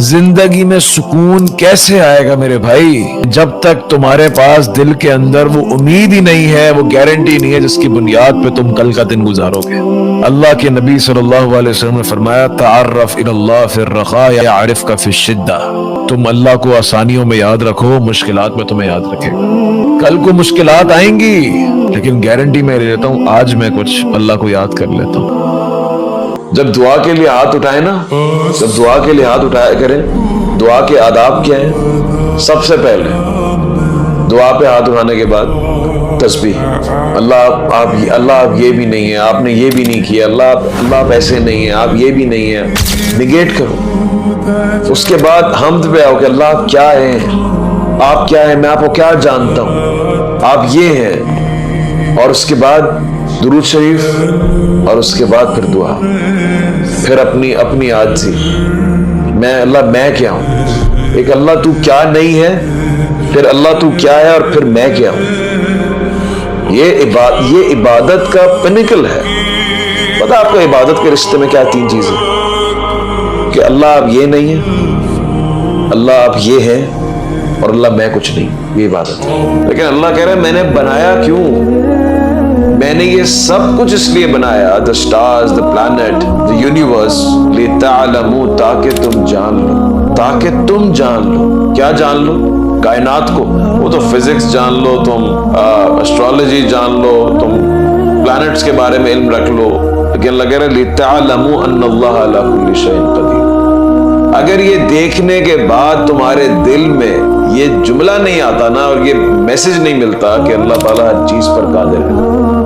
زندگی میں سکون کیسے آئے گا میرے بھائی جب تک تمہارے پاس دل کے اندر وہ امید ہی نہیں ہے، وہ گارنٹی نہیں ہے جس کی بنیاد پہ تم کل کا دن گزارو گے۔ اللہ کے نبی صلی اللہ علیہ وسلم نے فرمایا تعرف الی اللہ فی الرخاء یعرفک فی الشدہ، تم اللہ کو آسانیوں میں یاد رکھو، مشکلات میں تمہیں یاد رکھے گا۔ کل کو مشکلات آئیں گی لیکن گارنٹی میں لیتا ہوں آج میں کچھ اللہ کو یاد کر لیتا ہوں۔ جب دعا کے لیے ہاتھ اٹھائے نا، جب دعا کے لیے ہاتھ اٹھایا کریں، دعا کے آداب کیا ہیں؟ سب سے پہلے دعا پہ ہاتھ اٹھانے کے بعد تسبیح، اللہ آپ یہ بھی نہیں ہے، آپ نے یہ بھی نہیں کیا، اللہ آپ ایسے نہیں ہیں، آپ یہ بھی نہیں ہیں، نگیٹ کرو۔ اس کے بعد حمد پہ آؤ کہ اللہ آپ کیا ہیں، آپ کیا ہیں، میں آپ کو کیا جانتا ہوں، آپ یہ ہیں، اور اس کے بعد درود شریف، اور اس کے بعد پھر دعا، پھر اپنی عاجزی، میں کیا ہوں، ایک اللہ تو کیا نہیں ہے، پھر اللہ تو کیا ہے، اور پھر میں کیا ہوں۔ یہ عبادت کا پینیکل ہے۔ پتہ آپ کو عبادت کے رشتے میں کیا تین چیزیں کہ اللہ آپ یہ نہیں ہے، اللہ آپ یہ ہیں، اور اللہ میں کچھ نہیں، یہ عبادت ہے۔ لیکن اللہ کہہ رہا ہے میں نے بنایا کیوں، میں نے یہ سب کچھ اس لیے بنایا، the stars, the planet, the universe، لِتَعْلَمُوا، تاکہ تم جان لو، تاکہ تم جان لو، کیا جان لو، کائنات کو، وہ تو فزکس جان لو، تم اسٹرالوجی جان لو، تم پلانٹس کے بارے میں علم رکھ لو، لیکن اللہ کہہ رہا ہے لِتَعْلَمُوا أَنَّ اللَّهَ عَلَى كُلِّ شَيْءٍ قَدِيرٌ۔ اگر یہ دیکھنے کے بعد تمہارے دل میں یہ جملہ نہیں آتا نا، اور یہ میسج نہیں ملتا کہ اللہ تعالیٰ ہر چیز پر قادر ہے،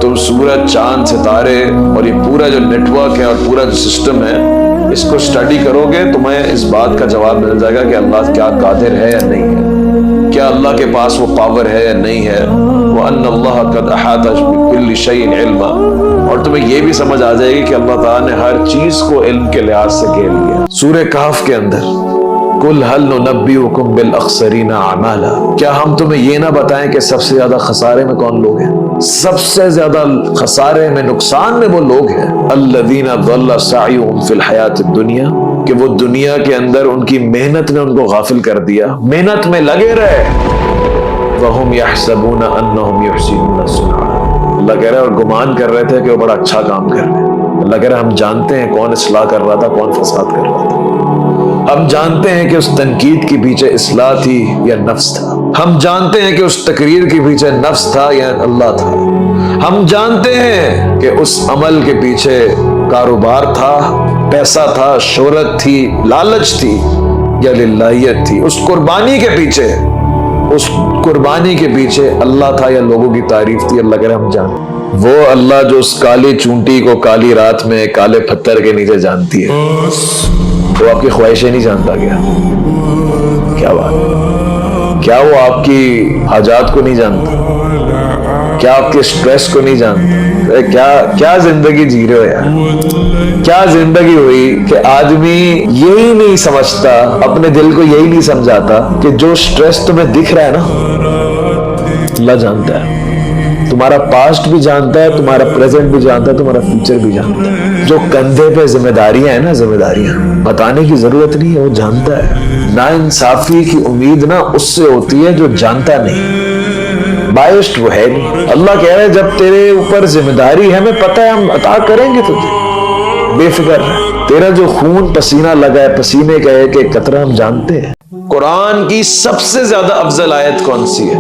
تم سورج، چاند، ستارے اور یہ پورا جو نیٹ ورک ہے اور پورا جو سسٹم ہے، اس کو اسٹڈی کرو گے تمہیں اس بات کا جواب مل جائے گا کہ اللہ کیا قادر ہے یا نہیں ہے، کیا اللہ کے پاس وہ پاور ہے یا نہیں ہے، وَأَنَّ اللَّهَ قَدْ أَحَاطَ بِكُلِّ شَيْءٍ عِلْمًا، اور تمہیں یہ بھی سمجھ آ جائے گی کہ اللہ تعالیٰ نے ہر چیز کو علم کے لحاظ سے گھیر لیا۔ سورہ کہف کے اندر قُلْ هَلْ نُنَبِّئُكُمْ بِالْأَخْسَرِينَ أَعْمَالًا، کیا ہم تمہیں یہ نہ بتائیں کہ سب سے زیادہ خسارے میں کون لوگ ہیں؟ سب سے زیادہ خسارے میں، نقصان میں وہ لوگ ہیں الَّذِينَ ضَلَّ سَعْيُهُمْ فِي الْحَيَاةِ الدُّنْيَا، کہ وہ دنیا کے اندر ان کی محنت نے ان کو غافل کر دیا، محنت میں لگے رہے، وَهُمْ يَحْسَبُونَ أَنَّهُمْ يُحْسِنُونَ صُنْعًا، اللہ کہہ رہے ہیں اور گمان کر رہے تھے کہ وہ بڑا اچھا کام کر رہے ہیں۔ اللہ کہہ رہے ہیں ہم جانتے ہیں کون اصلاح کر رہا تھا، کون فساد کر رہا تھا، ہم جانتے ہیں کہ اس تنقید کے پیچھے اصلاح تھی یا نفس تھا، ہم جانتے ہیں کہ اس تقریر کے پیچھے نفس تھا یا اللہ تھا، ہم جانتے ہیں کہ اس عمل کے پیچھے کاروبار تھا، پیسہ تھا، شہرت تھی، لالچ تھی یا للہیت تھی، اس قربانی کے پیچھے اللہ تھا یا لوگوں کی تعریف تھی۔ اللہ کہہ رہے ہم جانتے، وہ اللہ جو اس کالی چونٹی کو کالی رات میں کالے پتھر کے نیچے جانتی ہے، وہ آپ کی خواہشیں نہیں جانتا کیا بات، کیا وہ آپ کی حاجات کو نہیں جانتا، کیا آپ کے سٹریس کو نہیں جانتا، کیا زندگی جی رہے ہو یار، کیا زندگی ہوئی کہ آدمی یہی نہیں سمجھتا، اپنے دل کو یہی نہیں سمجھاتا کہ جو سٹریس تمہیں دکھ رہا ہے نا، اللہ جانتا ہے، تمہارا پاسٹ بھی جانتا ہے، تمہارا پریزنٹ بھی جانتا ہے، تمہارا فیوچر بھی جانتا ہے، جو کندھے پہ ذمہ داریاں ہیں نا، ذمہ داریاں بتانے کی ضرورت نہیں ہے، وہ جانتا ہے۔ نا انصافی کی امید نا اس سے ہوتی ہے جو جانتا نہیں، بائسڈ وہ ہے نہیں۔ اللہ کہہ رہے جب تیرے اوپر ذمہ داری ہے، ہمیں پتہ ہے ہم عطا کریں گے تجھے، بے فکر رہ، تیرا جو خون پسینہ لگا ہے، پسینے کا ایک ایک قطرہ ہم جانتے ہیں۔ قرآن کی سب سے زیادہ افضل آیت کون سی ہے؟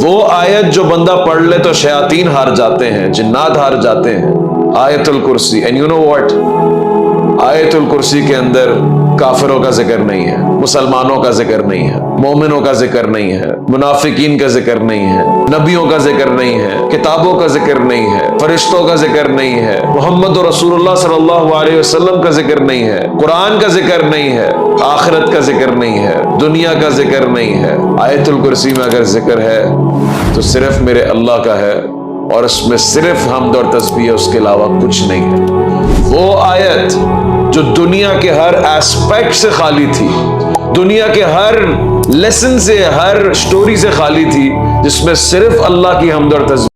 وہ آیت جو بندہ پڑھ لے تو شیاطین ہار جاتے ہیں، جنات ہار جاتے ہیں، آیت الکرسی۔ اینڈ یو نو واٹ، آیت الکرسی کے اندر کافروں کا ذکر نہیں ہے، مسلمانوں کا ذکر نہیں ہے، مومنوں کا ذکر نہیں ہے، منافقین کا ذکر نہیں ہے، نبیوں کا ذکر نہیں ہے، کتابوں کا ذکر نہیں ہے، فرشتوں کا ذکر نہیں ہے، محمد رسول اللہ صلی اللہ علیہ وسلم کا ذکر نہیں ہے، قرآن کا ذکر نہیں ہے، آخرت کا ذکر نہیں ہے، دنیا کا ذکر نہیں ہے۔ آیت الکرسی میں اگر ذکر ہے تو صرف میرے اللہ کا ہے، اور اس میں صرف حمد اور تسبیح ہے، اس کے علاوہ کچھ نہیں ہے۔ وہ آیت جو دنیا کے ہر ایسپیکٹ سے خالی تھی، دنیا کے ہر لیسن سے، ہر سٹوری سے خالی تھی، جس میں صرف اللہ کی حمد اور تسبیح